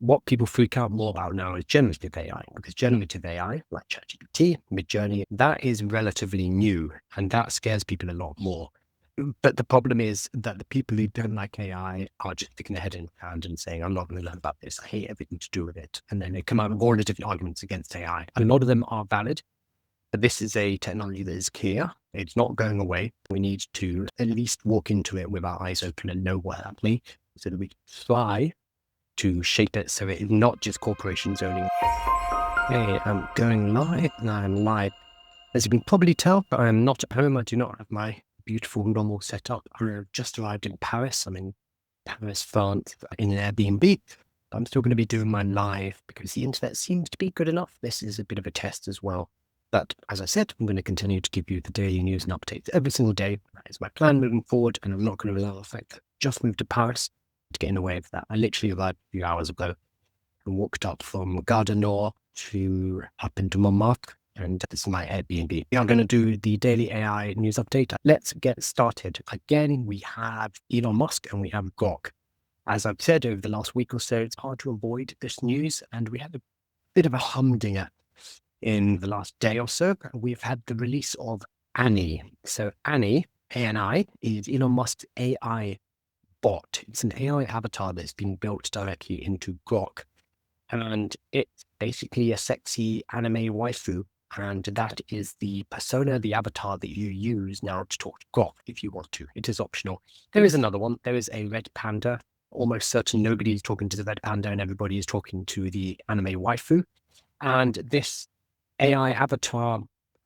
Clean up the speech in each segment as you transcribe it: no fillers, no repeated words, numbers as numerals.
what people freak out more about now is generative AI, because generative AI, like ChatGPT, Midjourney, that is relatively new, and that scares people a lot more. But the problem is that the people who don't like AI are just sticking their head in the sand and saying, I'm not going to learn about this. I hate everything to do with it. And then they come out with all the different arguments against AI. A lot of them are valid, but this is a technology that is here. It's not going away. We need to at least walk into it with our eyes open and know what's happening so that we can try to shape it so it is not just corporations owning. Hey, I'm going live, and I'm live. As you can probably tell, I am not at home. I do not have my beautiful normal setup. I just arrived in Paris. I'm in Paris, France, in an Airbnb. I'm still going to be doing my live because the internet seems to be good enough. This is a bit of a test as well. But as I said, I'm going to continue to give you the daily news and updates every single day. That is my plan moving forward, and I'm not going to allow the fact that I just moved to Paris to get in the way of that. I literally arrived a few hours ago and walked up from Gare du Nord to up into Montmartre, and this is my Airbnb. We are going to do the daily AI news update. Let's get started. Again, we have Elon Musk and we have Grok. As I've said over the last week or so, it's hard to avoid this news, and we had a bit of a humdinger in the last day or so. We've had the release of Annie. So Annie, ANI, is Elon Musk's AI bot. It's an AI avatar that's been built directly into Grok. And it's basically a sexy anime waifu. And that is the persona, the avatar that you use now to talk to Grok if you want to. It is optional. There is another one. There is a red panda. Almost certain nobody is talking to the red panda and everybody is talking to the anime waifu. And this AI avatar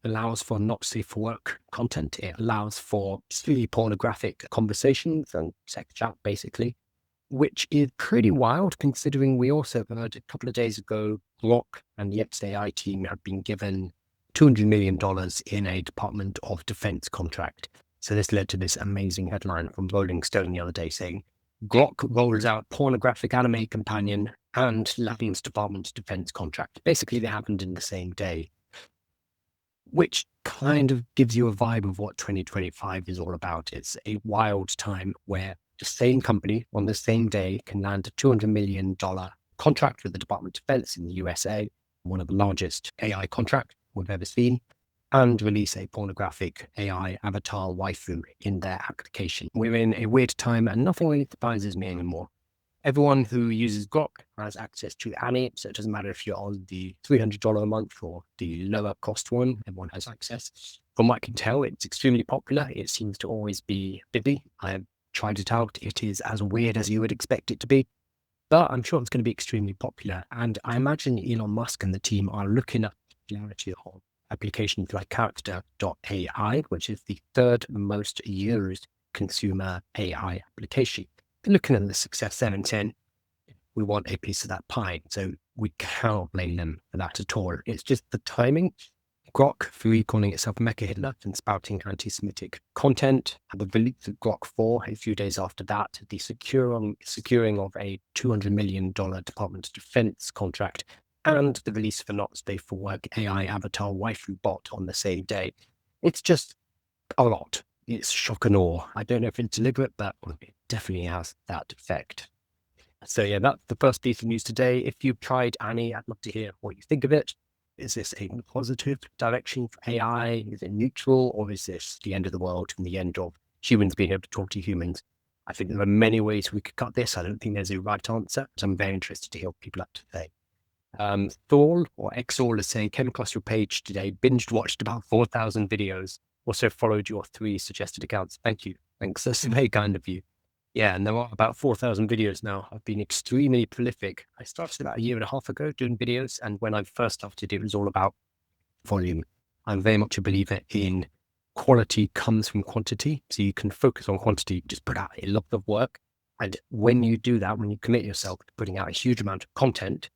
allows for not safe for work content. It allows for really pornographic conversations and sex chat, basically, which is pretty wild considering we also heard a couple of days ago, Grok and the XAI team have been given $200 million in a Department of Defense contract. So this led to this amazing headline from Rolling Stone the other day saying, Grok rolls out pornographic anime companion and lands Department of Defense contract. Basically, they happened in the same day, which kind of gives you a vibe of what 2025 is all about. It's a wild time where the same company on the same day can land a $200 million contract with the Department of Defense in the USA, one of the largest AI contracts we've ever seen, and release a pornographic AI avatar waifu in their application. We're in a weird time and nothing really surprises me anymore. Everyone who uses Grok has access to Annie, so it doesn't matter if you're on the $300 a month or the lower cost one, everyone has access. From what I can tell, it's extremely popular. It seems to always be busy. I have tried it out. It is as weird as you would expect it to be, but I'm sure it's going to be extremely popular. And I imagine Elon Musk and the team are looking at the popularity of applications like Character.ai, which is the third most used consumer AI application. Looking at the success there and saying, we want a piece of that pie. So we cannot blame them for that at all. It's just the timing. Grok, for calling itself Mecha Hitler and spouting anti-Semitic content, the release of Grok 4 a few days after that, the securing of a $200 million Department of Defense contract, and the release of a not safe for work AI avatar waifu bot on the same day. It's just a lot. It's shock and awe. I don't know if it's deliberate, but it definitely has that effect. So yeah, that's the first piece of news today. If you've tried Annie, I'd love to hear what you think of it. Is this a positive direction for AI? Is it neutral, or is this the end of the world and the end of humans being able to talk to humans? I think there are many ways we could cut this. I don't think there's a right answer, but I'm very interested to hear what people have to say. Thor or Xall is saying, came across your page today, binged watched about 4,000 videos, also followed your 3 suggested accounts. Thank you. Thanks. That's very kind of you. Yeah, and there are about 4,000 videos now. I've been extremely prolific. I started about a year and a half ago doing videos, and when I first started, it was all about volume. I'm very much a believer in quality comes from quantity. So you can focus on quantity, just put out a lot of work. And when you do that, when you commit yourself to putting out a huge amount of content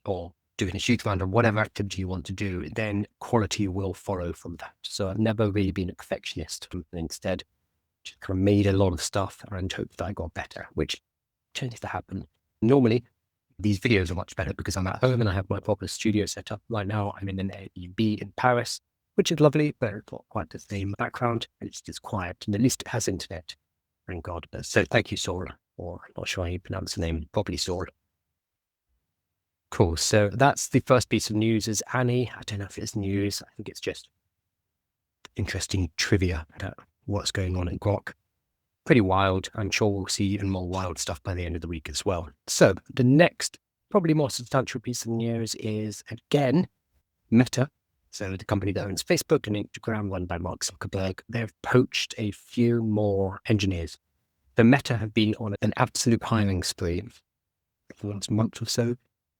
or doing a huge amount of whatever activity you want to do, then quality will follow from that. So I've never really been a perfectionist. Instead, just kind of made a lot of stuff and hoped that I got better, which tends to happen. Normally, these videos are much better because I'm at home and I have my proper studio set up. Right now, I'm in an Airbnb in Paris, which is lovely, but it's not quite the same background. It's just quiet, and at least it has internet. Thank God. So thank you, Saul, or I'm not sure how you pronounce the name, probably Saul. Cool. So that's the first piece of news is Annie. I don't know if it's news. I think it's just interesting trivia about what's going on at Grok. Pretty wild. I'm sure we'll see even more wild stuff by the end of the week as well. So the next, probably more substantial piece of news is, again, Meta. So the company that owns Facebook and Instagram, run by Mark Zuckerberg, they've poached a few more engineers. The Meta have been on an absolute hiring spree for the last month or so,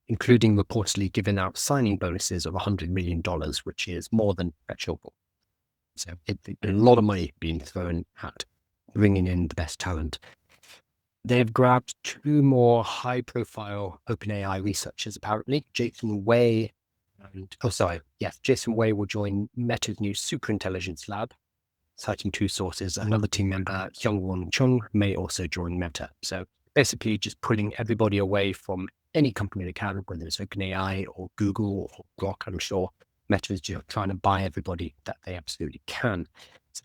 including reportedly giving out signing bonuses of $100 million, which is more than threshold. So a lot of money being thrown at bringing in the best talent. They've grabbed two more high-profile OpenAI researchers, apparently. Jason Wei will join Meta's new superintelligence lab, citing two sources. Another team member, Hyungwon Chung, may also join Meta. So basically just pulling everybody away from any company they can, whether it's OpenAI or Google or Grok. I'm sure Meta is just trying to buy everybody that they absolutely can. So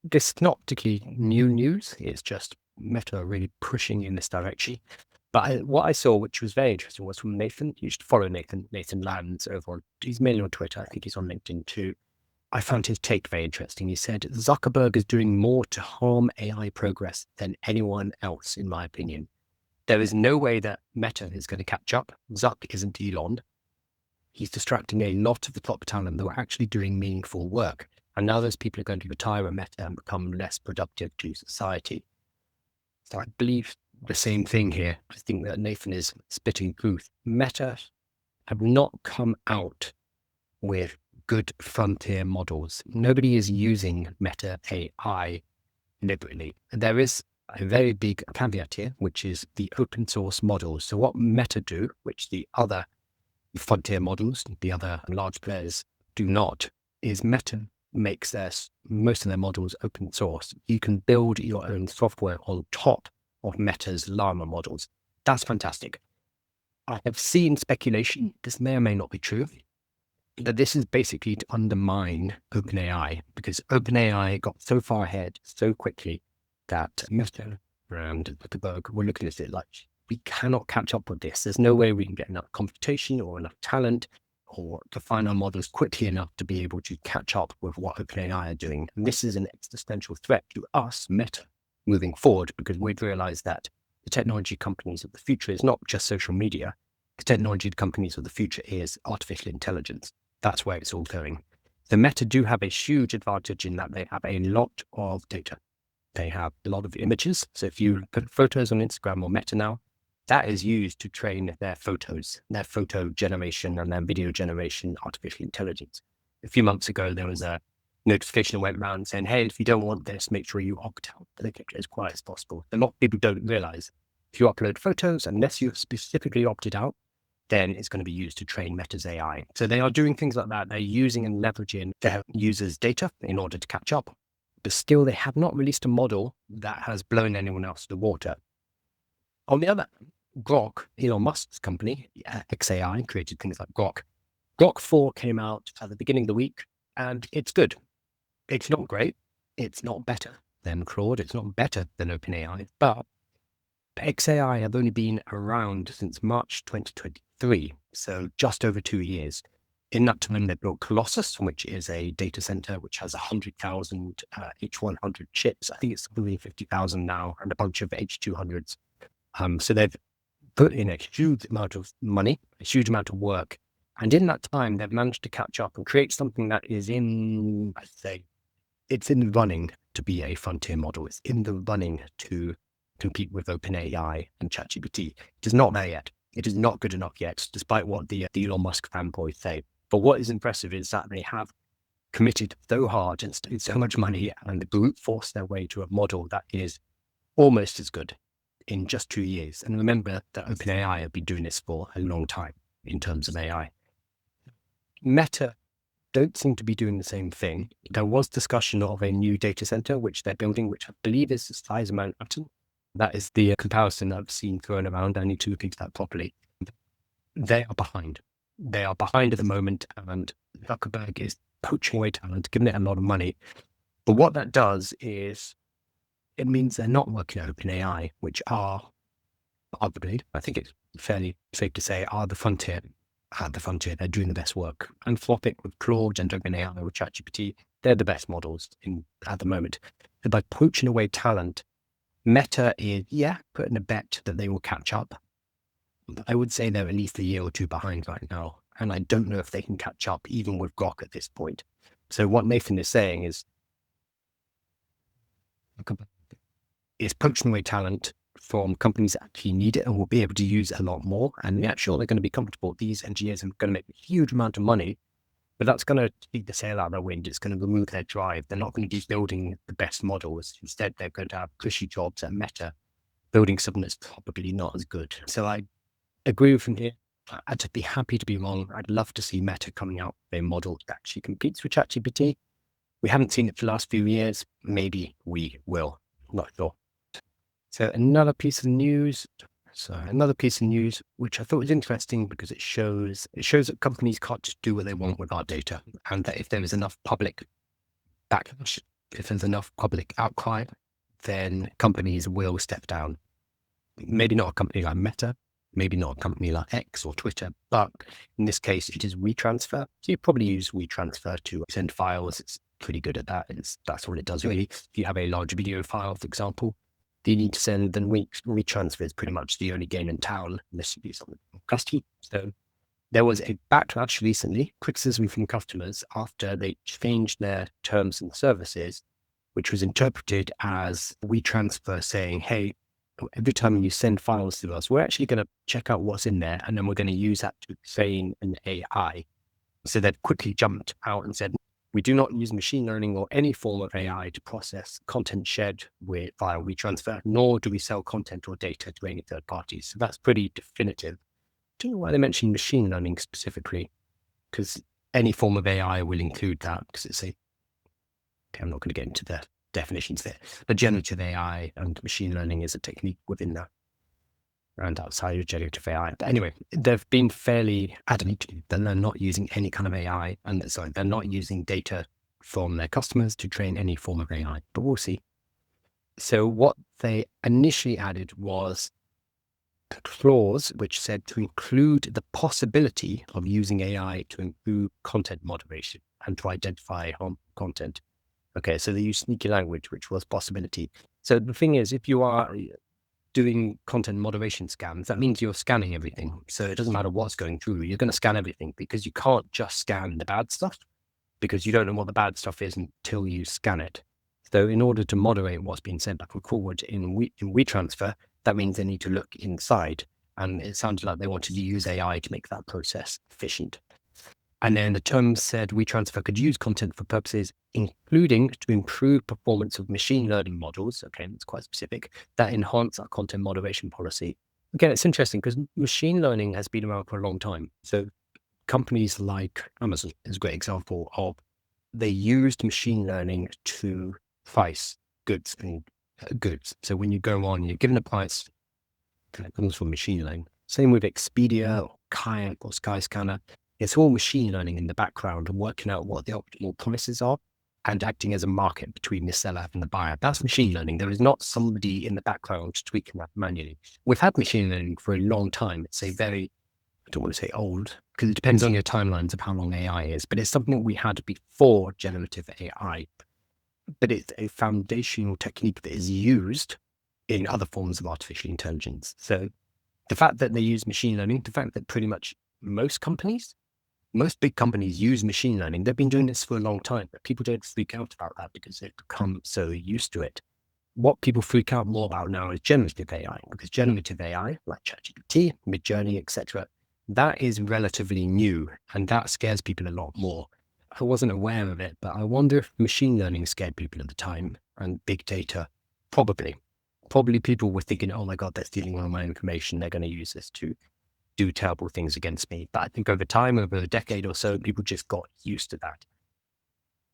this is not particularly new news. It's just Meta really pushing in this direction. But what I saw, which was very interesting, was from Nathan. You should follow Nathan Lands over on, he's mainly on Twitter. I think he's on LinkedIn too. I found his take very interesting. He said, Zuckerberg is doing more to harm AI progress than anyone else, in my opinion. There is no way that Meta is going to catch up. Zuck isn't Elon. He's distracting a lot of the top talent that were actually doing meaningful work. And now those people are going to retire at Meta and become less productive to society. So I believe the same thing here. I think that Nathan is spitting truth. Meta have not come out with good frontier models. Nobody is using Meta AI deliberately. There is a very big caveat here, which is the open source models. So what Meta do, which the other frontier models, the other large players do not, is Meta makes most of their models open source. You can build your own software on top of Meta's Llama models. That's fantastic. I have seen speculation, this may or may not be true, that this is basically to undermine OpenAI, because OpenAI got so far ahead so quickly that Meta and Zuckerberg were looking at it like, we cannot catch up with this. There's no way we can get enough computation or enough talent or refine our models quickly enough to be able to catch up with what OpenAI are doing. And this is an existential threat to us, Meta, moving forward, because we've realized that the technology companies of the future is not just social media. The technology companies of the future is artificial intelligence. That's where it's all going. The Meta do have a huge advantage in that they have a lot of data. They have a lot of images. So if you put photos on Instagram or Meta now, that is used to train their photos, their photo generation and their video generation, artificial intelligence. A few months ago, there was a notification that went around saying, hey, if you don't want this, make sure you opt out. But they kept it as quiet as possible. A lot of people don't realize if you upload photos, unless you specifically opted out, then it's going to be used to train Meta's AI. So they are doing things like that. They're using and leveraging their users' data in order to catch up. But still, they have not released a model that has blown anyone else to the water. On the other hand, Grok, Elon Musk's company, XAI, created things like Grok. Grok 4 came out at the beginning of the week, and it's good. It's not great. It's not better than Claude. It's not better than OpenAI, but XAI have only been around since March 2023, so just over 2 years. In that time, they built Colossus, which is a data center which has 100,000 H100 chips. I think it's probably 50,000 now, and a bunch of H200s. So they've put in a huge amount of money, a huge amount of work. And in that time, they've managed to catch up and create something that is it's in the running to be a frontier model. It's in the running to compete with OpenAI and ChatGPT. It is not there yet. It is not good enough yet, despite what the Elon Musk fanboys say. But what is impressive is that they have committed so hard and spent so much money and brute force their way to a model that is almost as good in just 2 years. And remember that OpenAI have been doing this for a long time in terms of AI. Meta don't seem to be doing the same thing. There was discussion of a new data center, which they're building, which I believe is the size of Manhattan. That is the comparison I've seen thrown around. I need to look into that properly. They are behind. They are behind at the moment, and Zuckerberg is poaching away talent, giving it a lot of money. But what that does is it means they're not working at OpenAI, which are arguably, I think it's fairly safe to say, are the frontier. At the frontier, they're doing the best work. Anthropic with Claude and OpenAI with ChatGPT, they're the best models at the moment. So by poaching away talent, Meta is, putting a bet that they will catch up. I would say they're at least a year or two behind right now. And I don't know if they can catch up even with Grok at this point. So what Nathan is saying is poaching away talent from companies that actually need it and will be able to use it a lot more. And yeah, sure, they're going to be comfortable. These engineers are going to make a huge amount of money, but that's going to take the sail out of their wind. It's going to remove their drive. They're not going to be building the best models. Instead, they're going to have cushy jobs at Meta, building something that's probably not as good. So I agree with him here. I'd be happy to be wrong. I'd love to see Meta coming out with a model that actually competes with ChatGPT. We haven't seen it for the last few years. Maybe we will. Not sure. So another piece of news, which I thought was interesting because it shows that companies can't just do what they want with our data, and that if there is enough public backlash, if there's enough public outcry, then companies will step down. Maybe not a company like Meta, maybe not a company like X or Twitter, but in this case, it is WeTransfer. So you probably use WeTransfer to send files. It's pretty good at that. That's what it does really. If you have a large video file, for example, you need to send, then WeTransfer is pretty much the only game in town, unless you do something custom. So there was a backlash recently, criticism from customers after they changed their terms and services, which was interpreted as WeTransfer saying, hey, every time you send files to us, we're actually going to check out what's in there, and then we're going to use that to train an AI. So they quickly jumped out and said, we do not use machine learning or any form of AI to process content shared via WeTransfer, nor do we sell content or data to any third parties. So that's pretty definitive. I don't know why they mentioned machine learning specifically, because any form of AI will include that, because I'm not going to get into the definitions there, but generative AI and machine learning is a technique within that and outside of generative AI. But anyway, they've been fairly adamant that they're not using any kind of AI, and they're not using data from their customers to train any form of AI, but we'll see. So what they initially added was a clause which said to include the possibility of using AI to improve content moderation and to identify harmful content. Okay, so they use sneaky language, which was possibility. So the thing is, if you are doing content moderation scans, that means you're scanning everything. So it doesn't matter what's going through, you're going to scan everything, because you can't just scan the bad stuff, because you don't know what the bad stuff is until you scan it. So in order to moderate what's being sent back and forward in WeTransfer, that means they need to look inside. And it sounded like they wanted to use AI to make that process efficient. And then the term said WeTransfer could use content for purposes, including to improve performance of machine learning models. Okay, that's quite specific, that enhance our content moderation policy. Again, it's interesting because machine learning has been around for a long time. So companies like Amazon is a great example of, they used machine learning to price goods and goods. So when you go on, you're given a price, and it comes from machine learning. Same with Expedia or Kayak or Skyscanner. It's all machine learning in the background and working out what the optimal prices are and acting as a market between the seller and the buyer. That's machine learning. There is not somebody in the background tweaking that manually. We've had machine learning for a long time. It's a very, I don't want to say old, because it depends on your timelines of how long AI is, but it's something that we had before generative AI. But it's a foundational technique that is used in other forms of artificial intelligence. So the fact that they use machine learning, the fact that pretty much most big companies use machine learning, they've been doing this for a long time, but people don't freak out about that because they've become so used to it. What people freak out more about now is generative AI, because generative AI, like ChatGPT, Midjourney, etc., that is relatively new, and that scares people a lot more. I wasn't aware of it, but I wonder if machine learning scared people at the time, and big data, probably people were thinking, oh my God, they're stealing all my information. They're going to use this to do terrible things against me. But I think over time, over a decade or so, people just got used to that.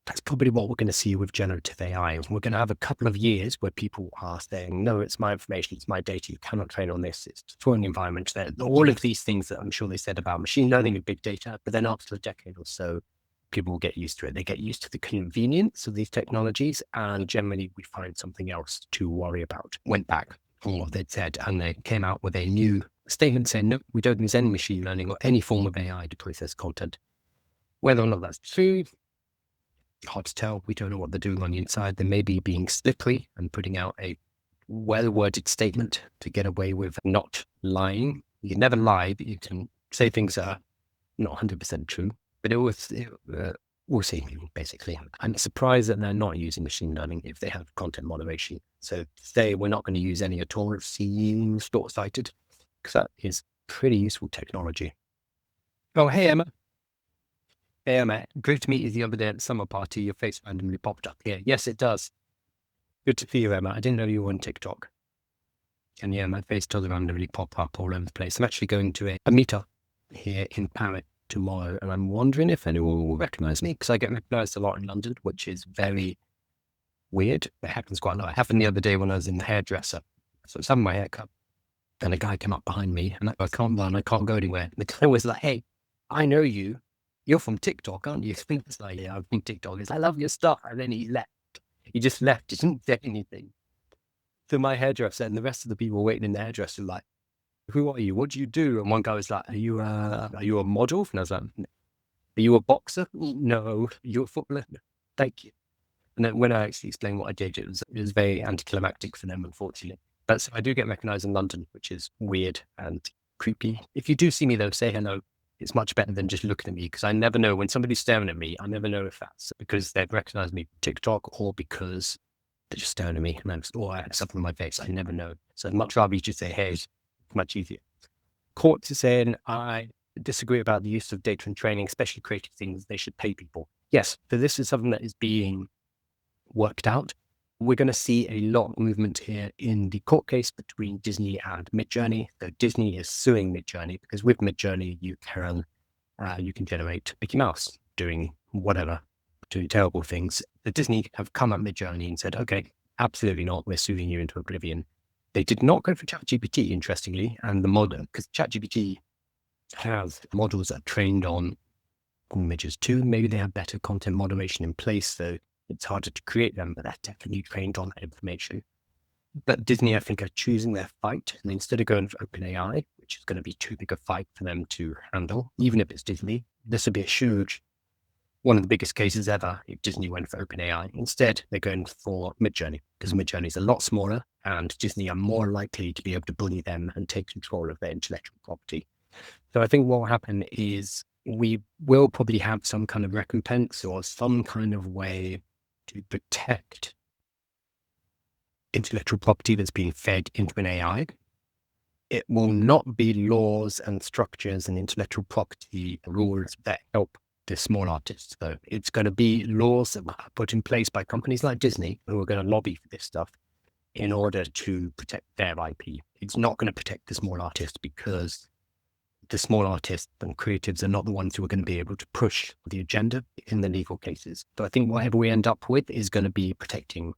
That's probably what we're going to see with generative AI. We're going to have a couple of years where people are saying, no, it's my information, it's my data, you cannot train on this, it's destroying the environment. All of these things that I'm sure they said about machine learning and big data, but then after a decade or so, people will get used to it. They get used to the convenience of these technologies, and generally we find something else to worry about. Went back on what they'd said, and they came out with a new statement saying, no, we don't use any machine learning or any form of AI to process content. Whether or not that's true, hard to tell. We don't know what they're doing on the inside. They may be being slippery and putting out a well-worded statement to get away with not lying. You can never lie, but you can say things that are not 100% true. But we'll see, basically. I'm surprised that they're not using machine learning if they have content moderation. So say we're not going to use any at all, seems short-sighted, because that is pretty useful technology. Oh, hey, Emma. Hey, Emma. Great to meet you the other day at the summer party. Your face randomly popped up here. Yes, it does. Good to see you, Emma. I didn't know you were on TikTok. And yeah, my face does randomly pop up all over the place. I'm actually going to a meetup here in Paris tomorrow, and I'm wondering if anyone will recognize me, because I get recognized a lot in London, which is very weird. It happens quite a lot. It happened the other day when I was in the hairdresser. So I was having my haircut, and a guy came up behind me, and I can't run, I can't go anywhere. The guy was like, hey, I know you. You're from TikTok, aren't you? It's like, yeah, I'm from TikTok. He's like, I love your stuff. And then he left. He just left. He didn't say anything. So my hairdresser and the rest of the people waiting in the hairdresser were like, who are you? What do you do? And one guy was like, are you a model? And I was like, are you a boxer? No. Are you a footballer? No. Thank you. And then when I actually explained what I did, it was very anticlimactic for them, unfortunately. But so I do get recognized in London, which is weird and creepy. If you do see me, though, say hello. It's much better than just looking at me, because I never know when somebody's staring at me. I never know if that's because they've recognized me from TikTok or because they're just staring at me or I have something on my face. I never know. So I'd much rather you just say, hey, it's much easier. Court is saying, I disagree about the use of data and training, especially creative things. They should pay people. Yes, so this is something that is being worked out. We're going to see a lot of movement here in the court case between Disney and Midjourney. So Disney is suing Midjourney because with Midjourney, you can generate Mickey Mouse doing whatever, doing terrible things. The Disney have come at Midjourney and said, okay, absolutely not. We're suing you into oblivion. They did not go for ChatGPT, interestingly, and the model, because ChatGPT has models that are trained on images too. Maybe they have better content moderation in place, so it's harder to create them, but they're definitely trained on that information. But Disney, I think, are choosing their fight. And instead of going for OpenAI, which is going to be too big a fight for them to handle, even if it's Disney, this would be a huge, one of the biggest cases ever if Disney went for OpenAI. Instead, they're going for Midjourney, because Midjourney is a lot smaller and Disney are more likely to be able to bully them and take control of their intellectual property. So I think what will happen is we will probably have some kind of recompense or some kind of way to protect intellectual property that's being fed into an AI. It will not be laws and structures and intellectual property rules that help the small artists, though. It's going to be laws that are put in place by companies like Disney who are going to lobby for this stuff in order to protect their IP. It's not going to protect the small artists because the small artists and creatives are not the ones who are going to be able to push the agenda in the legal cases. So I think whatever we end up with is going to be protecting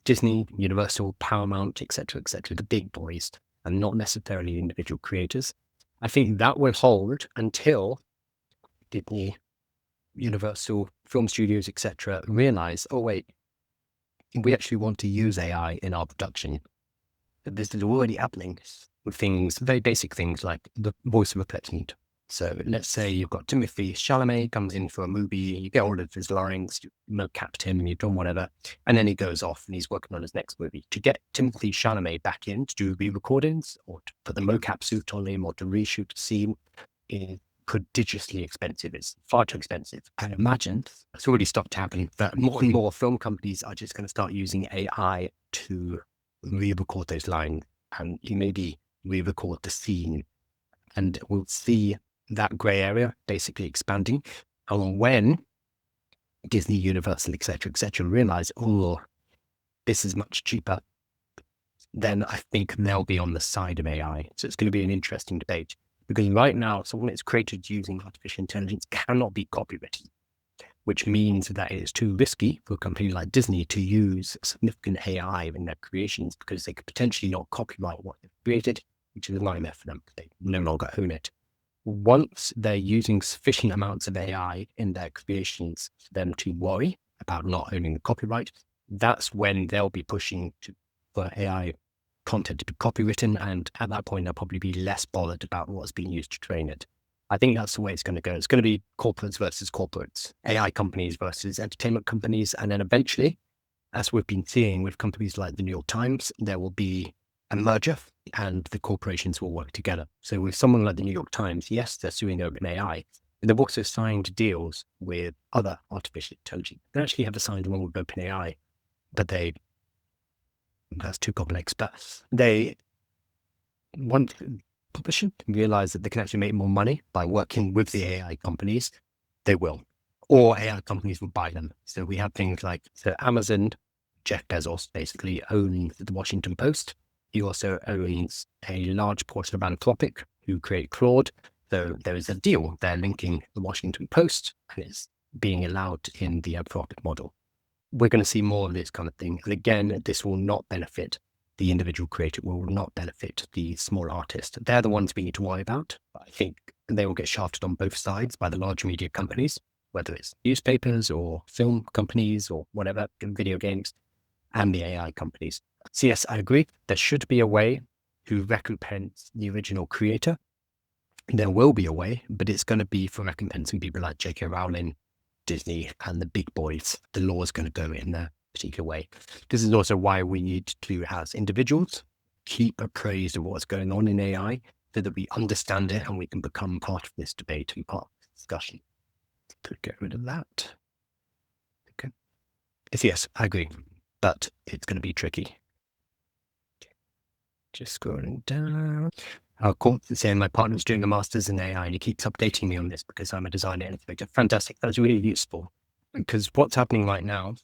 Disney, Universal, Paramount, etc., the big boys, and not necessarily individual creators. I think that will hold until Disney, Universal, film studios, etc., realize, oh wait, we actually want to use AI in our production. This is already happening with things, very basic things like the voice replacement. So let's say you've got Timothy Chalamet comes in for a movie, you get all of his lines, you mocapped him and you've done whatever, and then he goes off and he's working on his next movie. To get Timothy Chalamet back in to do re-recordings or to put the mocap suit on him or to reshoot a scene is prodigiously expensive. It's far too expensive. I imagine it's already stopped happening, but more and more film companies are just going to start using AI to re-record those lines and you maybe re-record the scene, and we'll see that grey area basically expanding. And when Disney, Universal, etc., realize, oh, this is much cheaper, then I think they'll be on the side of AI. So it's going to be an interesting debate, because right now, something that's created using artificial intelligence cannot be copyrighted, which means that it is too risky for a company like Disney to use significant AI in their creations, because they could potentially not copyright what they've created, which is a nightmare for them. They no longer own it. Once they're using sufficient amounts of AI in their creations for them to worry about not owning the copyright, that's when they'll be pushing for AI content to be copywritten, and at that point, they'll probably be less bothered about what's being used to train it. I think that's the way it's going to go. It's going to be corporates versus corporates, AI companies versus entertainment companies. And then eventually, as we've been seeing with companies like the New York Times, there will be a merger and the corporations will work together. So with someone like the New York Times, yes, they're suing OpenAI, but they've also signed deals with other artificial intelligence. They actually have signed one with OpenAI, but that's too complex. But they want publishing realize that they can actually make more money by working with the AI companies, they will. Or AI companies will buy them. So we have things like Amazon, Jeff Bezos basically owns the Washington Post. He also owns a large portion of Anthropic, who create Claude. So there is a deal. They're linking the Washington Post, and it's being allowed in the Anthropic model. We're going to see more of this kind of thing. And again, this will not benefit the individual creator, will not benefit the small artist. They're the ones we need to worry about. I think they will get shafted on both sides by the large media companies, whether it's newspapers or film companies or whatever, video games, and the AI companies. So yes, I agree. There should be a way to recompense the original creator. There will be a way, but it's going to be for recompensing people like J.K. Rowling, Disney, and the big boys. The law is going to go in a particular way. This is also why we need to, as individuals, keep appraised of what's going on in AI so that we understand it and we can become part of this debate and part of this discussion. Could get rid of that. Okay. Yes, I agree, but it's going to be tricky. Just scrolling down. Our court is saying my partner's doing a master's in AI and he keeps updating me on this because I'm a designer and innovator. Fantastic. That's really useful because what's happening right now,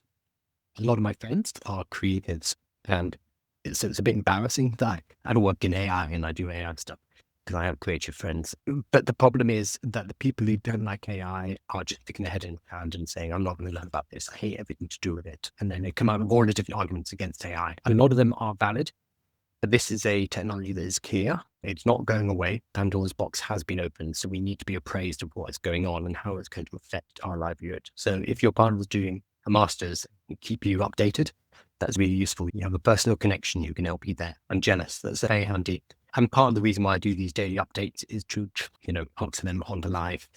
a lot of my friends are creatives and it's a bit embarrassing that I don't work in AI and I do AI stuff because I have creative friends. But the problem is that the people who don't like AI are just sticking their head in the sand and saying, I'm not going to learn about this. I hate everything to do with it. And then they come out with all the different arguments against AI. A lot of them are valid. But this is a technology that is here. It's not going away. Pandora's box has been opened. So we need to be appraised of what is going on and how it's going to affect our livelihood. So if your partner is doing a master's, keep you updated. That's really useful. You have a personal connection who can help you there. I'm jealous. That's very handy. And part of the reason why I do these daily updates is to, answer them on the live.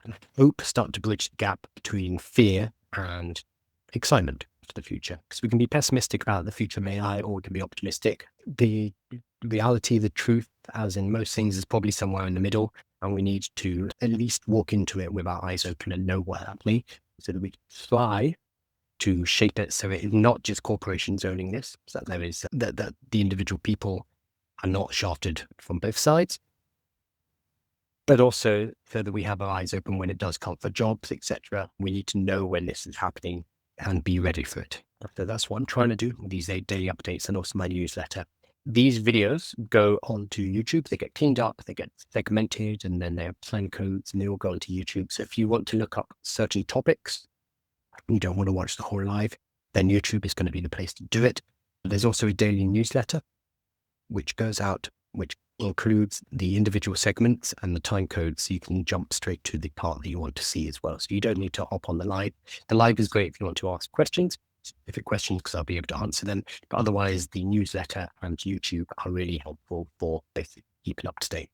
And I hope start to bridge the gap between fear and excitement for the future, because we can be pessimistic about the future of AI or we can be optimistic. The reality, the truth, as in most things, is probably somewhere in the middle, and we need to at least walk into it with our eyes open and know what's happening so that we can try to shape it so it is not just corporations owning this, so that there is that the individual people are not shafted from both sides, but also so that we have our eyes open when it does come for jobs, etc. We need to know when this is happening and be ready for it. So that's what I'm trying to do with these daily updates and also my newsletter. These videos go onto YouTube. They get cleaned up, they get segmented, and then they have time codes and they all go onto YouTube. So if you want to look up certain topics, you don't want to watch the whole live, then YouTube is going to be the place to do it. There's also a daily newsletter, which goes out, which includes the individual segments and the time codes, so you can jump straight to the part that you want to see as well. So you don't need to hop on the live. The live is great if you want to ask questions, specific questions, because I'll be able to answer them. But otherwise, the newsletter and YouTube are really helpful for basically keeping up to date.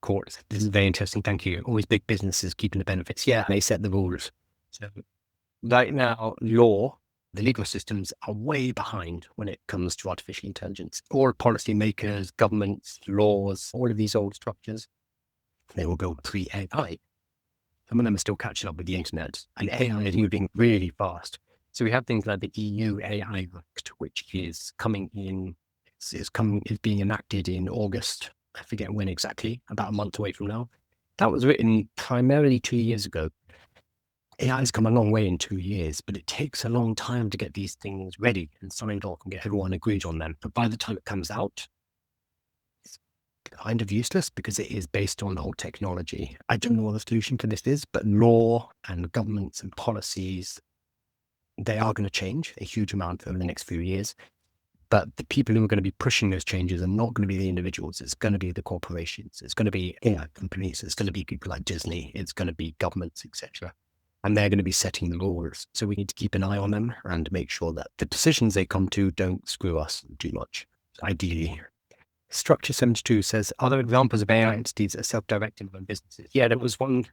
Cool. This is very interesting. Thank you. Always big businesses keeping the benefits. Yeah, they set the rules. So right now, the legal systems are way behind when it comes to artificial intelligence. All policymakers, governments, laws, all of these old structures, they will build pre-AI. Some of them are still catching up with the internet, and AI is moving really fast. So we have things like the EU AI Act, which is coming in, is being enacted in August. I forget when exactly, about a month away from now. That was written primarily 2 years ago. AI has come a long way in 2 years, but it takes a long time to get these things ready and signed off and get everyone agreed on them. But by the time it comes out, it's kind of useless because it is based on old technology. I don't know what the solution for this is, but law and governments and policies, they are going to change a huge amount over the next few years. But the people who are going to be pushing those changes are not going to be the individuals. It's going to be the corporations. It's going to be AI companies. It's going to be people like Disney. It's going to be governments, etc. And they're going to be setting the rules. So we need to keep an eye on them and make sure that the decisions they come to don't screw us too much. ideally. Structure 72 says, are there examples of AI entities that are self-directing on businesses? Yeah, there was one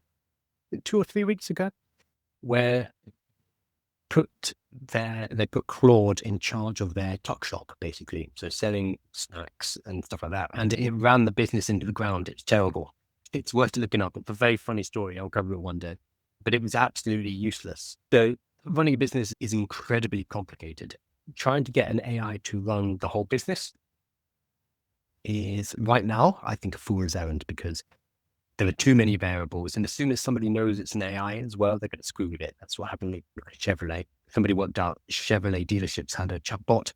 2 or 3 weeks ago where they put Claude in charge of their tuck shop, basically. So selling snacks and stuff like that. And it ran the business into the ground. It's terrible. It's worth looking up. It's a very funny story. I'll cover it one day. But it was absolutely useless. So running a business is incredibly complicated. Trying to get an AI to run the whole business is right now, I think, a fool's errand, because there are too many variables. And as soon as somebody knows it's an AI as well, they're going to screw with it. That's what happened with Chevrolet. Somebody worked out Chevrolet dealerships had a chatbot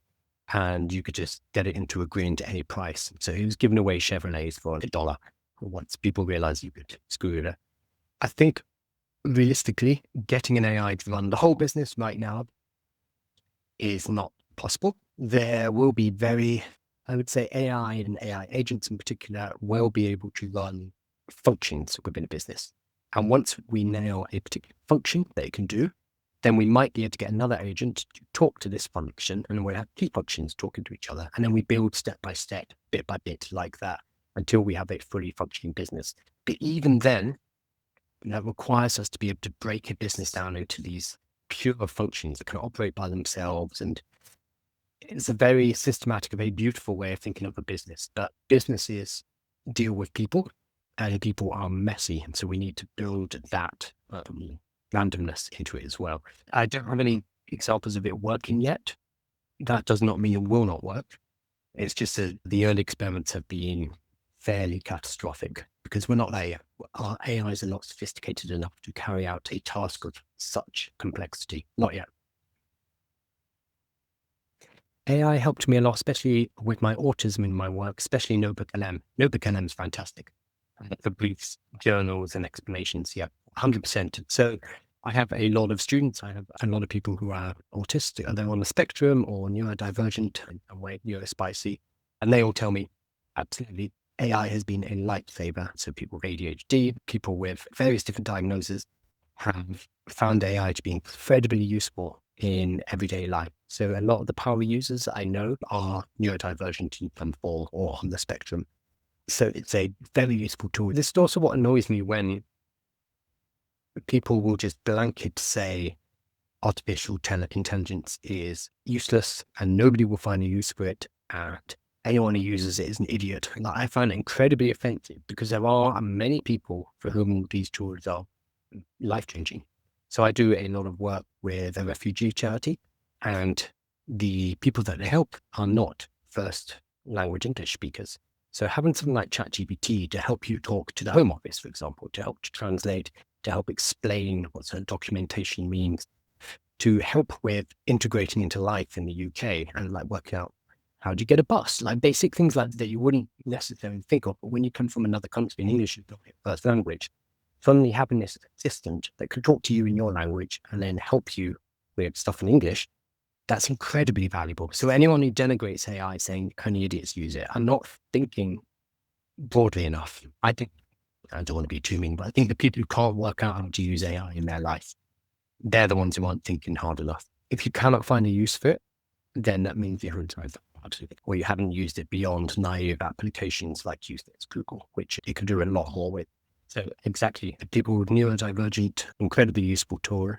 and you could just get it into agreeing to any price. So he was giving away Chevrolets for $1. Once people realized you could screw with it. I think realistically, getting an AI to run the whole business right now is not possible. There will be I would say AI and AI agents in particular will be able to run functions within a business. And once we nail a particular function that it can do, then we might be able to get another agent to talk to this function, and we'll have two functions talking to each other. And then we build step by step, bit by bit, like that, until we have a fully functioning business. But even then, that requires us to be able to break a business down into these pure functions that can operate by themselves. And it's a very systematic, a very beautiful way of thinking of a business. But businesses deal with people, and people are messy. And so we need to build that randomness into it as well. I don't have any examples of it working yet. That does not mean it will not work. It's just that the early experiments have been fairly catastrophic, because we're not there yet. Our AIs are not sophisticated enough to carry out a task of such complexity. Not yet. AI helped me a lot, especially with my autism in my work, especially Notebook LM. Notebook LM is fantastic. For briefs, journals, and explanations. Yeah, 100%. So I have a lot of students. I have a lot of people who are autistic. They're on the spectrum or neurodivergent and way neurospicy. And they all tell me, absolutely, AI has been a lifesaver. So people with ADHD, people with various different diagnoses have found AI to be incredibly useful in everyday life. So a lot of the power users I know are neurodivergent in some form or on the spectrum. So it's a very useful tool. This is also what annoys me, when people will just blanket say artificial intelligence is useless and nobody will find a use for it, and anyone who uses it is an idiot. Like, I find it incredibly offensive, because there are many people for whom these tools are life-changing. So I do a lot of work with a refugee charity, and the people that they help are not first language English speakers. So having something like ChatGPT to help you talk to the Home Office, for example, to help to translate, to help explain what certain documentation means, to help with integrating into life in the UK and like working out how do you get a bus, like basic things like that you wouldn't necessarily think of. But when you come from another country and English is not your first language, suddenly having this assistant that can talk to you in your language and then help you with stuff in English, that's incredibly valuable. So anyone who denigrates AI saying only idiots use it are not thinking broadly enough. I don't want to be too mean, but I think the people who can't work out how to use AI in their life, they're the ones who aren't thinking hard enough. If you cannot find a use for it, then that means you're inside or you haven't used it beyond naive applications like use it as Google, which it can do a lot more with. So exactly, people with neurodivergent, incredibly useful tool.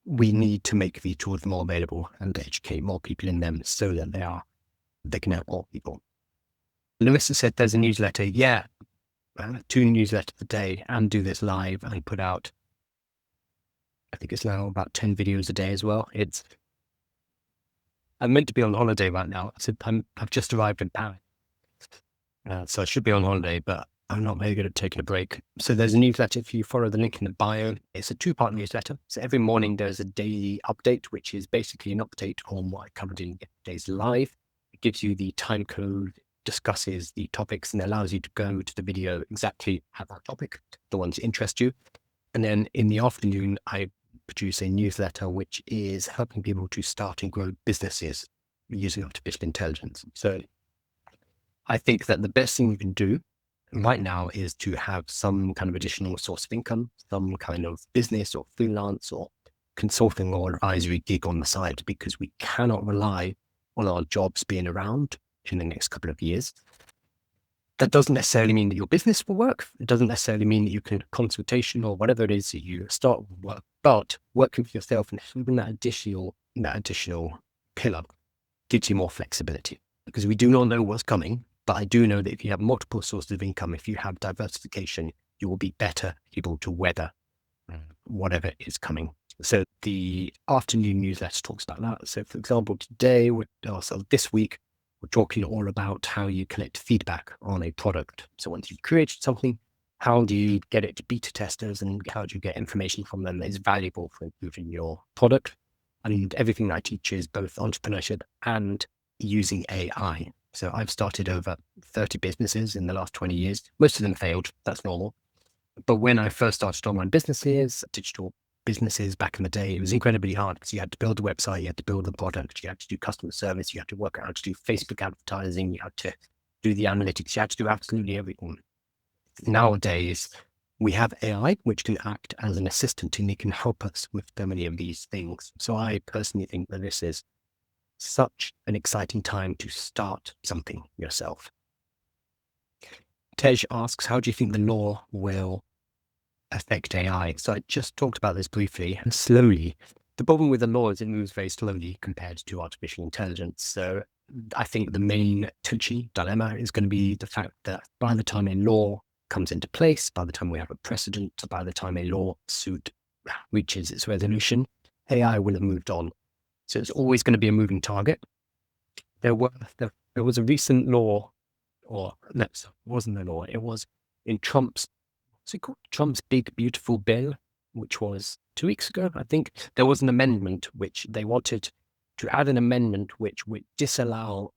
We need to make these tools more available and educate more people in them so that they can help more people. Larissa said there's a newsletter. Yeah, 2 newsletters a day, and do this live and put out, I think it's now about 10 videos a day as well. I'm meant to be on holiday right now. So I've just arrived in Paris. So I should be on holiday, but I'm not very good at taking a break. So there's a newsletter. If you follow the link in the bio, it's a 2-part newsletter. So every morning there's a daily update, which is basically an update on what I covered in yesterday's live. It gives you the time code, discusses the topics, and allows you to go to the video exactly at that topic, the ones that interest you. And then in the afternoon, I produce a newsletter, which is helping people to start and grow businesses using artificial intelligence. So I think that the best thing you can do right now is to have some kind of additional source of income, some kind of business or freelance or consulting or advisory gig on the side, because we cannot rely on our jobs being around in the next couple of years. That doesn't necessarily mean that your business will work. It doesn't necessarily mean that you can consultation or whatever it is that you start with work, but working for yourself and having that additional pillar gives you more flexibility, because we do not know what's coming. But I do know that if you have multiple sources of income, if you have diversification, you will be better able to weather whatever is coming. So the afternoon newsletter talks about that. So for example, today, this week, we're talking all about how you collect feedback on a product. So once you've created something, how do you get it to beta testers, and how do you get information from them that is valuable for improving your product? And everything that I teach is both entrepreneurship and using AI. So I've started over 30 businesses in the last 20 years. Most of them failed. That's normal. But when I first started online businesses, digital businesses back in the day, it was incredibly hard, because you had to build a website, you had to build the product, you had to do customer service, you had to work out how to do Facebook advertising, you had to do the analytics, you had to do absolutely everything. Nowadays, we have AI, which can act as an assistant, and it can help us with so many of these things. So I personally think that this is such an exciting time to start something yourself. Tej asks, how do you think the law will affect AI? So I just talked about this briefly and slowly. The problem with the law is it moves very slowly compared to artificial intelligence. So I think the main touchy dilemma is going to be the fact that by the time a law comes into place, by the time we have a precedent, by the time a lawsuit reaches its resolution, AI will have moved on. So it's always going to be a moving target. There was a recent law, or no, it wasn't a law. It was in Trump's Big Beautiful Bill, which was 2 weeks ago, I think. There was an amendment which they wanted to add an amendment which would disallow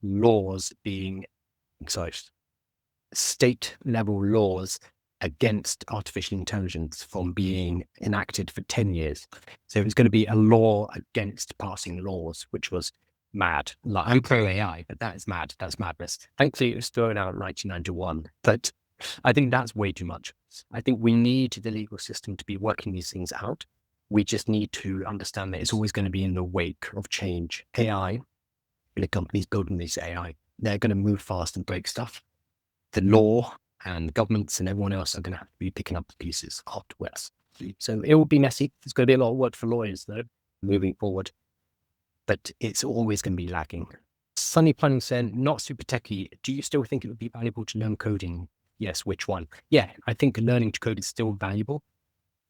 state level laws against artificial intelligence from being enacted for 10 years. So it was going to be a law against passing laws, which was mad. Like, I'm pro AI, but that is mad. That's madness. Thankfully, it was thrown out in 1991. But I think that's way too much. I think we need the legal system to be working these things out. We just need to understand that it's always going to be in the wake of change. AI, the companies building this AI, they're going to move fast and break stuff. The law and governments and everyone else are going to have to be picking up the pieces afterwards. So it will be messy. There's going to be a lot of work for lawyers, though, moving forward. But it's always going to be lacking. Sunny Planning said, not super techie. Do you still think it would be valuable to learn coding? Yes, which one? Yeah, I think learning to code is still valuable.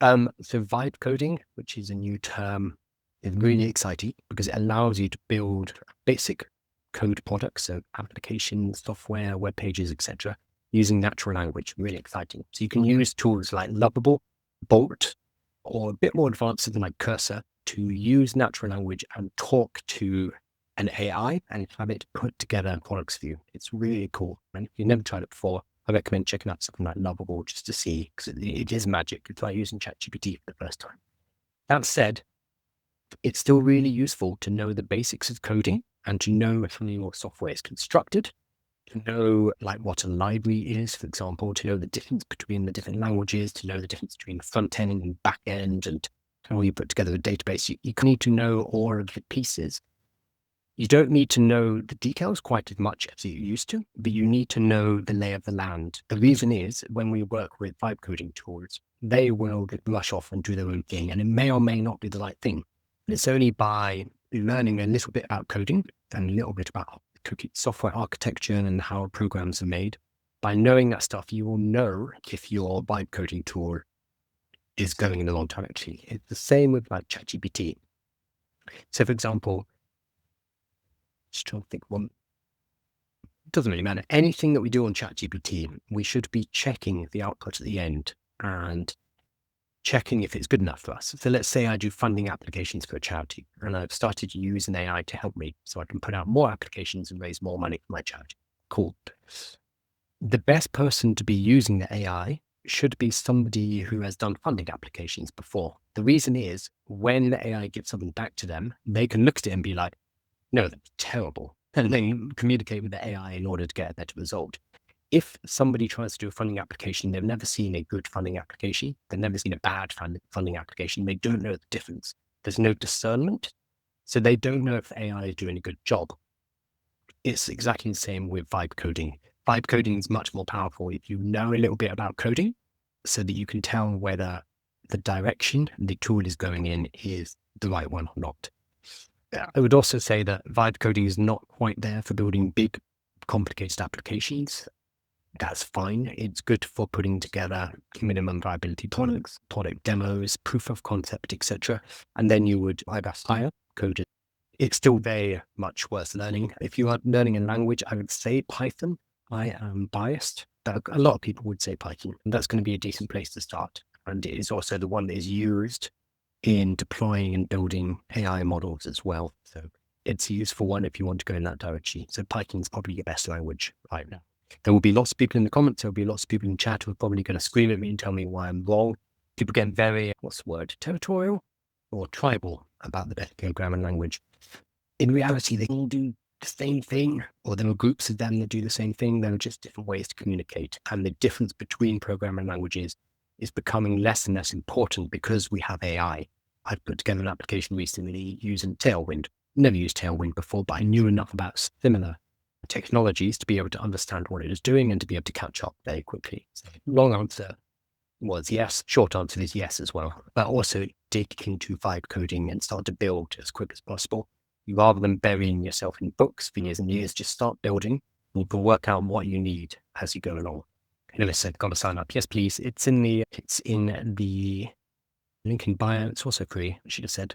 So vibe coding, which is a new term, is really exciting because it allows you to build basic code products, so applications, software, web pages, etc., using natural language. Really exciting. So you can use tools like Lovable, Bolt, or a bit more advanced than like Cursor to use natural language and talk to an AI and have it put together products for you. It's really cool. And if you've never tried it before, I recommend checking out something like Lovable just to see, because it is magic. It's like using ChatGPT for the first time. That said, it's still really useful to know the basics of coding and to know how your software is constructed, to know like what a library is, for example, to know the difference between the different languages, to know the difference between front end and back end, and how you put together a database. You need to know all of the pieces. You don't need to know the details quite as much as you used to, but you need to know the lay of the land. The reason is when we work with vibe coding tools, they will rush off and do their own thing, and it may or may not be the right thing. And it's only by learning a little bit about coding and a little bit about software architecture and how programs are made. By knowing that stuff, you will know if your vibe coding tool is going in the wrong direction. It's the same with like ChatGPT. So for example, just trying to think one. It doesn't really matter. Anything that we do on ChatGPT, we should be checking the output at the end and checking if it's good enough for us. So let's say I do funding applications for a charity, and I've started to use an AI to help me so I can put out more applications and raise more money for my charity. Cool. The best person to be using the AI should be somebody who has done funding applications before. The reason is when the AI gives something back to them, they can look at it and be like, no, that's terrible. And then communicate with the AI in order to get a better result. If somebody tries to do a funding application, they've never seen a good funding application. They've never seen a bad funding application. They don't know the difference. There's no discernment. So they don't know if the AI is doing a good job. It's exactly the same with vibe coding. Vibe coding is much more powerful if you know a little bit about coding so that you can tell whether the direction the tool is going in is the right one or not. I would also say that vibe coding is not quite there for building big, complicated applications. That's fine. It's good for putting together minimum viability products, product demos, proof of concept, etc. And then you would either hire coders. It's still very much worth learning. If you are learning a language, I would say Python. I am biased, but a lot of people would say Python, and that's going to be a decent place to start. And it is also the one that is used in deploying and building AI models as well. So it's a useful one if you want to go in that direction. So Python is probably your best language right now. There will be lots of people in the comments. There will be lots of people in chat who are probably going to scream at me and tell me why I'm wrong. People get very, territorial or tribal about the best programming language. In reality, they all do the same thing, or there are groups of them that do the same thing. There are just different ways to communicate. And the difference between programming languages is becoming less and less important because we have AI. I put together an application recently using Tailwind. Never used Tailwind before, but I knew enough about similar technologies to be able to understand what it is doing and to be able to catch up very quickly. So long answer was yes. Short answer is yes as well. But also dig into vibe coding and start to build as quick as possible. Rather than burying yourself in books for years and years, just start building. You can work out what you need as you go along. Lewis said, "Got to sign up." Yes, please. It's in the link in bio. It's also free. I should have said.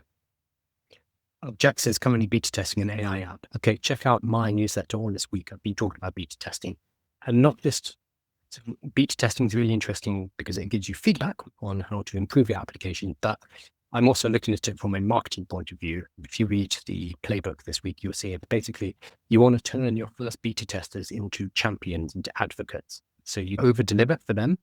Jack says, currently beta testing an AI app. Okay, check out my newsletter all this week. I've been talking about beta testing, and not just beta testing is really interesting because it gives you feedback on how to improve your application. But I'm also looking at it from a marketing point of view. If you read the playbook this week, you'll see it. Basically, you want to turn your first beta testers into champions, into advocates. So you over deliver for them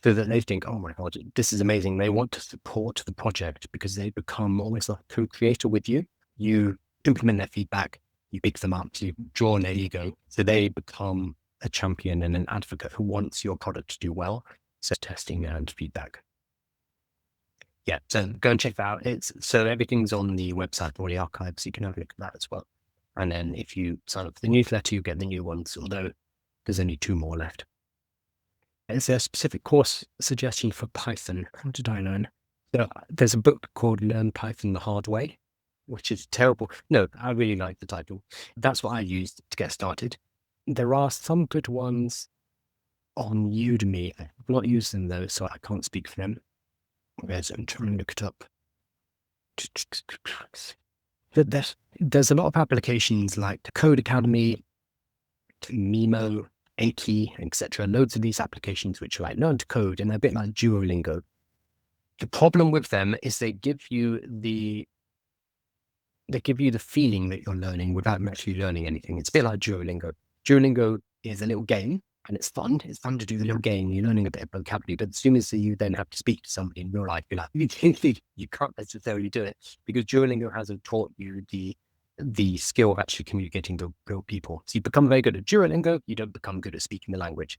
so that they think, oh my God, this is amazing. They want to support the project because they become almost like a co-creator with you. You implement their feedback, you pick them up, you draw on their ego. So they become a champion and an advocate who wants your product to do well. So testing and feedback. Yeah, so go and check that out. So everything's on the website or the archives. You can have a look at that as well. And then if you sign up for the newsletter, you get the new ones, although there's only 2 more left. Is there a specific course suggestion for Python? How did I learn? So there's a book called Learn Python the Hard Way, which is terrible. No, I really like the title. That's what I used to get started. There are some good ones on Udemy. I've not used them though, so I can't speak for them. I'm trying to look it up. There's a lot of applications like the Code Academy, Mimo, Anki, etc. Loads of these applications which are like learn to code, and they're a bit like Duolingo. The problem with them is they give you the feeling that you're learning without actually learning anything. It's a bit like Duolingo. Duolingo is a little game, and it's fun. It's fun to do the little game. You're learning a bit of vocabulary, but as soon as you then have to speak to somebody in real life, you're like, you can't necessarily do it because Duolingo hasn't taught you the skill of actually communicating to real people. So you become very good at Duolingo, you don't become good at speaking the language.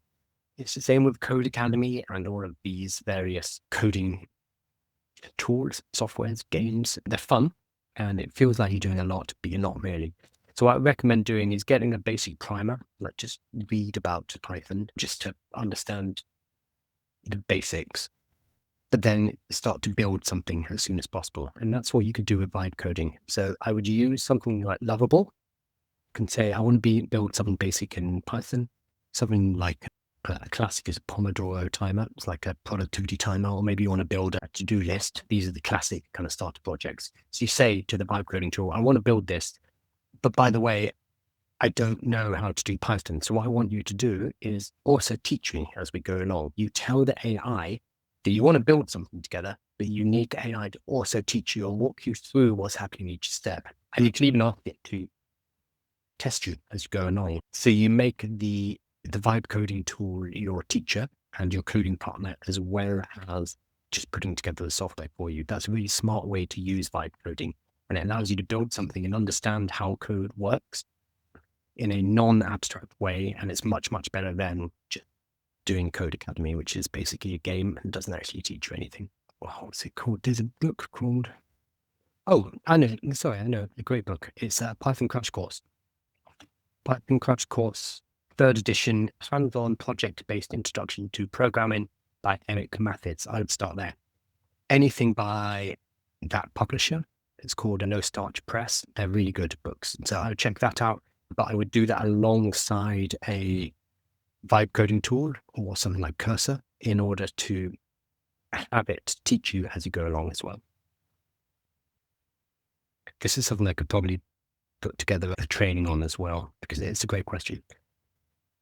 It's the same with Code Academy and all of these various coding tools, softwares, games. They're fun and it feels like you're doing a lot, but you're not really. So what I recommend doing is getting a basic primer, like just read about Python, just to understand the basics, but then start to build something as soon as possible. And that's what you could do with vibe coding. So I would use something like Lovable. You can say, I want to build something basic in Python, something like a classic is a Pomodoro timer. It's like a productivity timer, or maybe you want to build a to-do list. These are the classic kind of starter projects. So you say to the vibe coding tool, I want to build this, but by the way, I don't know how to do Python. So what I want you to do is also teach me as we go along. You tell the AI that you want to build something together, but you need the AI to also teach you or walk you through what's happening each step. And you can even ask it to test you as you go along. So you make the vibe coding tool your teacher and your coding partner, as well as just putting together the software for you. That's a really smart way to use vibe coding. And it allows you to build something and understand how code works in a non-abstract way. And it's much, much better than just doing Code Academy, which is basically a game and doesn't actually teach you anything. Well, what's it called? There's a book called... Oh, I know. Sorry, I know. A great book. It's a Python Crash Course. Python Crash Course, 3rd edition, hands-on project-based introduction to programming by Eric Mathids. I would start there. Anything by that publisher, it's called a No Starch Press. They're really good books. So I would check that out, but I would do that alongside a vibe coding tool or something like Cursor in order to have it teach you as you go along as well. This is something I could probably put together a training on as well, because it's a great question.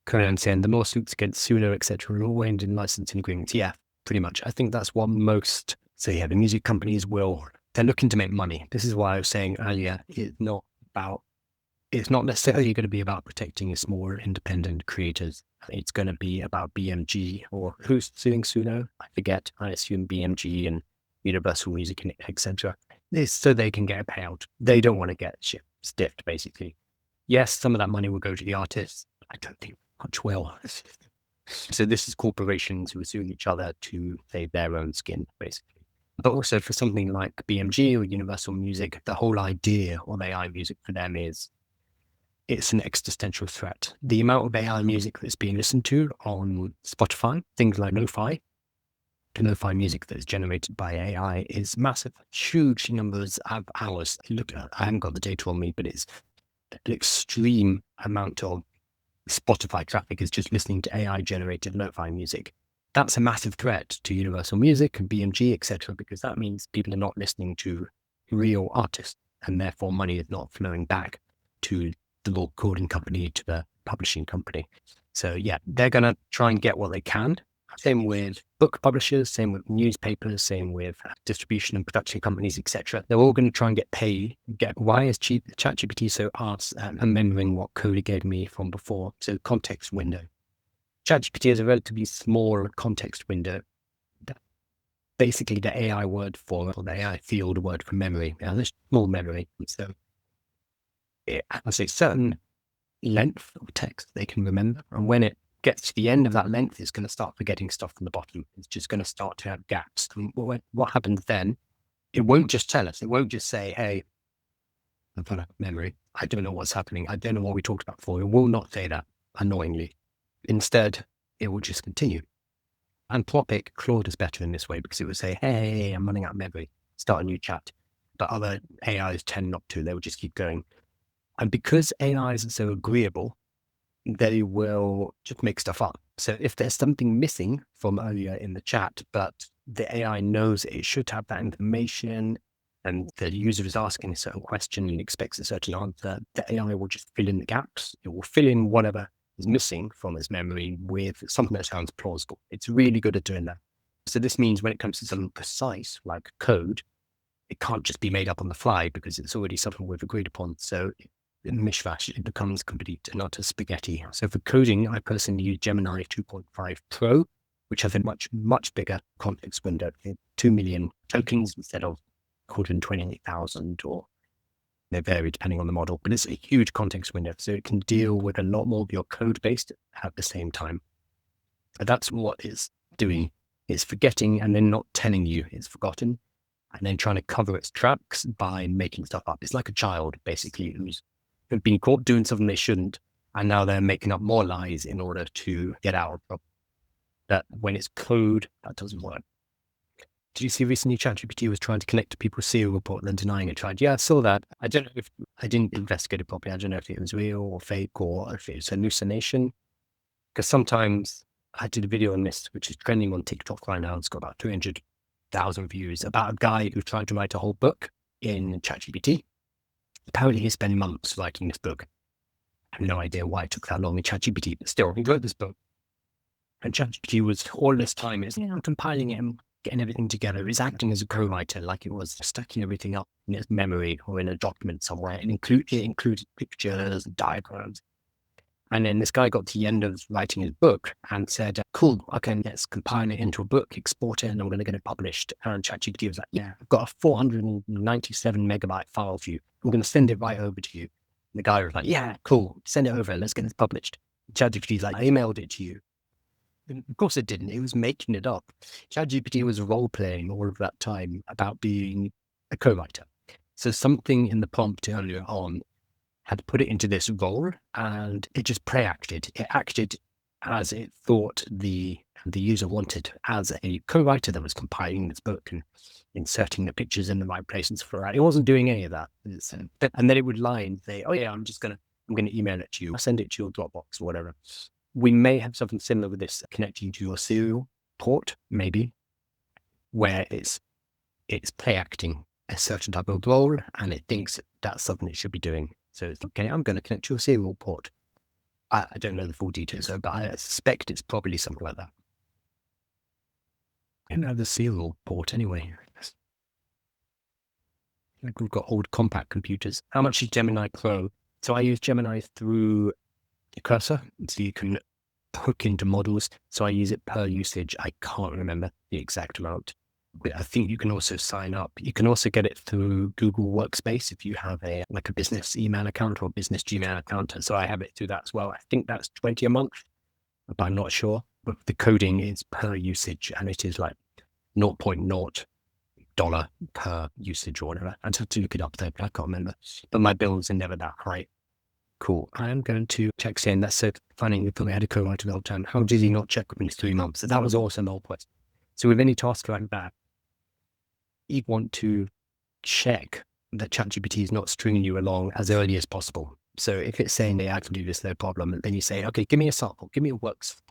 Conan saying the lawsuits against Suno, etc., are all aimed in licensing agreements. Yeah, pretty much. I think that's what most, so yeah, the music companies they're looking to make money. This is why I was saying earlier, it's not necessarily going to be about protecting smaller independent creators. It's going to be about BMG, or who's suing Suno? I forget. I assume BMG and Universal Music, etc. So they can get a payout. They don't want to get stiffed, basically. Yes, some of that money will go to the artists. I don't think much will. So this is corporations who are suing each other to save their own skin, basically. But also for something like BMG or Universal Music, the whole idea of AI music for them is it's an existential threat. The amount of AI music that's being listened to on Spotify, things like lo-fi music that's generated by AI is massive, huge numbers of hours. I haven't got the data on me, but it's an extreme amount of Spotify traffic is just listening to AI generated lo-fi music. That's a massive threat to Universal Music and BMG, etc., because that means people are not listening to real artists, and therefore money is not flowing back to the recording company, to the publishing company. So yeah, they're going to try and get what they can. Same with book publishers, same with newspapers, same with distribution and production companies, etc. They're all going to try and get paid. Why is ChatGPT so arse at remembering what Cody gave me from before? So context window. ChatGPT is a relatively small context window. Basically, the AI word or the AI field word for memory. Now, there's small memory. So it has a certain length of text they can remember. And when it gets to the end of that length, it's going to start forgetting stuff from the bottom. It's just going to start to have gaps. And what happens then? It won't just tell us. It won't just say, hey, I've got a memory. I don't know what's happening. I don't know what we talked about before. It will not say that, annoyingly. Instead, it will just continue. Anthropic, Claude is better in this way because it would say, hey, I'm running out of memory. Start a new chat. But other AIs tend not to. They will just keep going. And because AIs are so agreeable, they will just make stuff up. So if there's something missing from earlier in the chat, but the AI knows it should have that information, and the user is asking a certain question and expects a certain answer, the AI will just fill in the gaps. It will fill in whatever is missing from its memory with something that sounds plausible. It's really good at doing that. So this means when it comes to something precise like code, it can't just be made up on the fly because it's already something we've agreed upon. So in mishmash, it becomes complete and utter spaghetti. So for coding, I personally use Gemini 2.5 Pro, which has a much, much bigger context window, 2 million tokens instead of 128,000, or they vary depending on the model, but it's a huge context window. So it can deal with a lot more of your code base at the same time. And that's what it's doing. It's forgetting and then not telling you it's forgotten, and then trying to cover its tracks by making stuff up. It's like a child, basically, who's been caught doing something they shouldn't, and now they're making up more lies in order to get out of that. When it's code, that doesn't work. Did you see recently ChatGPT was trying to connect to people's serial report and then denying it? Yeah, I saw that. I don't know if I didn't investigate it properly. I don't know if it was real or fake or if it's hallucination. Because sometimes I did a video on this, which is trending on TikTok right now. It's got about 200,000 views, about a guy who tried to write a whole book in ChatGPT. Apparently, he's spent months writing this book. I have no idea why it took that long in ChatGPT, but still, he wrote this book. And ChatGPT was all this time is compiling it and getting everything together. It's acting as a co-writer, like it was stacking everything up in its memory or in a document somewhere. It included pictures, diagrams. And then this guy got to the end of writing his book and said, cool, okay, let's compile it into a book, export it, and I'm going to get it published. And ChatGPT was like, yeah, I've got a 497 megabyte file for you. I'm going to send it right over to you. And the guy was like, yeah, cool, send it over. Let's get this published. ChatGPT's like, I emailed it to you. And of course it didn't. It was making it up. ChatGPT was role-playing all of that time about being a co-writer. So something in the prompt earlier on had put it into this role, and it just pre-acted. It acted as it thought the user wanted, as a co-writer that was compiling this book and inserting the pictures in the right places for it. It wasn't doing any of that. And then it would lie and say, "Oh yeah, I'm going to email it to you. I'll send it to your Dropbox or whatever." We may have something similar with this connecting to your serial port, maybe, where it's play-acting a certain type of role, and it thinks that's something it should be doing. So it's okay, I'm going to connect to your serial port. I don't know the full details, but I suspect it's probably something like that. I don't know the serial port anyway. Like we've got old compact computers. How much is Gemini Pro? So I use Gemini through the cursor, so you can hook into models. So I use it per usage. I can't remember the exact amount. But I think you can also sign up. You can also get it through Google Workspace if you have a business email account or business Gmail account. So I have it through that as well. I think that's $20 a month, but I'm not sure. But the coding is per usage, and it is like $0.0 per usage or whatever. I'd have to look it up there, but I can't remember. But my bills are never that high. Cool. I am going to check saying that's so funny. We probably had a co-writer the whole time. How did he not check within 3 months? So that was awesome. So with any task like that, you want to check that ChatGPT is not stringing you along as early as possible. So if it's saying I can do this, no problem, and then you say, okay, give me a sample, give me a works.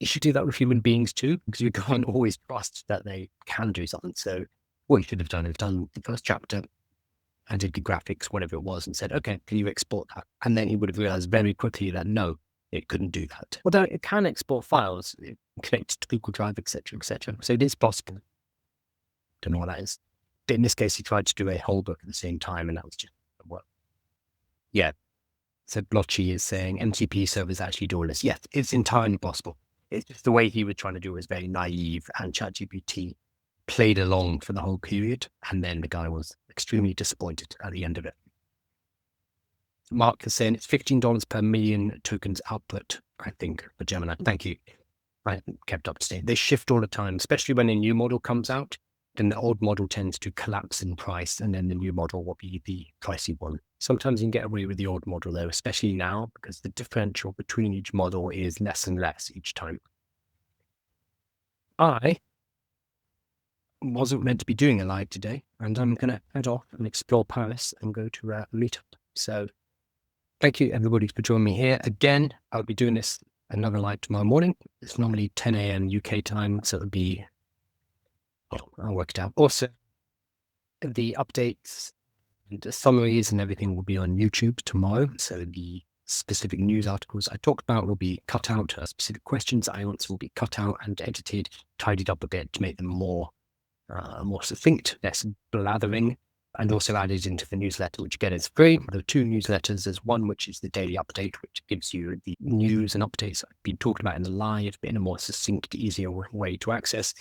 You should do that with human beings too, because you can't always trust that they can do something. So what you should have done is done the first chapter and did the graphics, whatever it was, and said, okay, can you export that? And then he would have realized very quickly that no, it couldn't do that. Although it can export files, it connects to Google Drive, etc., etc. So it is possible. Don't know what that is. But in this case, he tried to do a whole book at the same time, and that was just work. Yeah. So Blotchy is saying MCP servers actually do all this. Yes, it's entirely possible. It's just the way he was trying to do it was very naive, and ChatGPT played along for the whole period, and then the guy was extremely disappointed at the end of it. Mark is saying it's $15 per million tokens output, I think, for Gemini. Thank you. I haven't kept up to date. They shift all the time, especially when a new model comes out. Then the old model tends to collapse in price, and then the new model will be the pricey one. Sometimes you can get away with the old model though, especially now, because the differential between each model is less and less each time. I wasn't meant to be doing a live today, and I'm going to head off and explore Paris and go to a meetup. So thank you everybody for joining me here. Again, I'll be doing this another live tomorrow morning. It's normally 10 a.m. UK time, so it'll be, I'll work it out. Also, the updates and the summaries and everything will be on YouTube tomorrow. So the specific news articles I talked about will be cut out. Specific questions I answer will be cut out and edited, tidied up a bit to make them more succinct, less blathering, and also added into the newsletter, which again is free. There are 2 newsletters. There's one which is the daily update, which gives you the news and updates I've been talking about in the live, but in a more succinct, easier way to access.